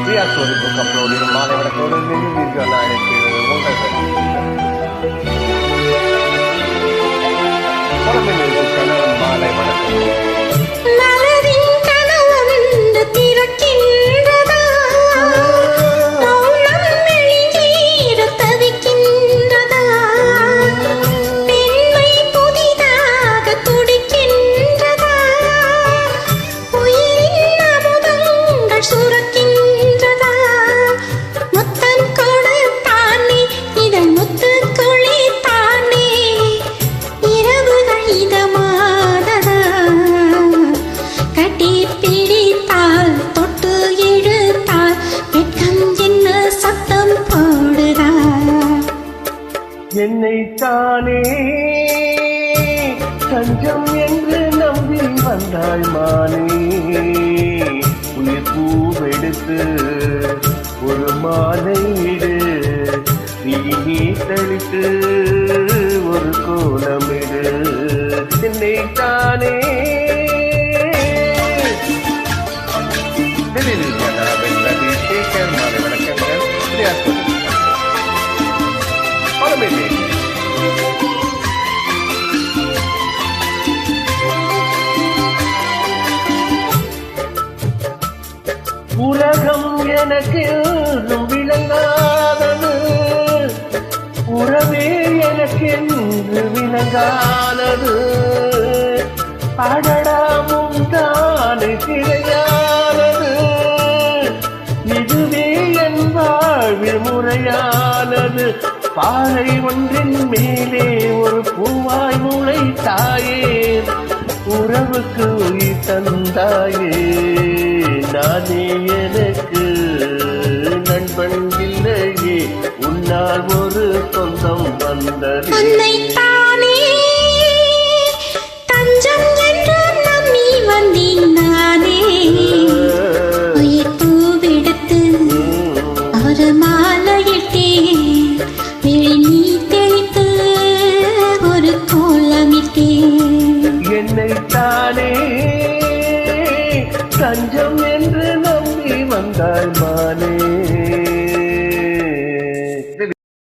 Story book upload மாலை வடக்கோடு video நான் எனக்கு மாலை வணக்கம் என்னைத்தானே தஞ்சம் என்று நம்பி வந்தாள் மானே உயிர் பூவெடுத்து ஒரு மாலை இடு நீ தளித்து ஒரு கோலமிடு என்னைத்தானே மாலை வணக்கங்கள் உலகம் எனக்கு விளங்காதது உறவே எனக்கு என்று விளங்காதது அடடாமும் தானே கிடையானது இதுவே என் வாழ்வில் முறையானது பாறை ஒன்றின் மேலே ஒரு பூவாய் முளைத்தாயே உறவுக்கு உயிர் தந்தாயே நானே எனக்கு நண்பன் இல்லையே உன்னால் ஒரு சொந்தம் வந்தது தஞ்சம் என்று நம்பி வந்தேன் நானே உயிர் பூவெடுத்து ஒரு மாலையிட்டே நீ தெளித்து ஒரு கோலமிட்டே என்னைத்தானே தஞ்சம் என்று நம்பி வந்தாள்.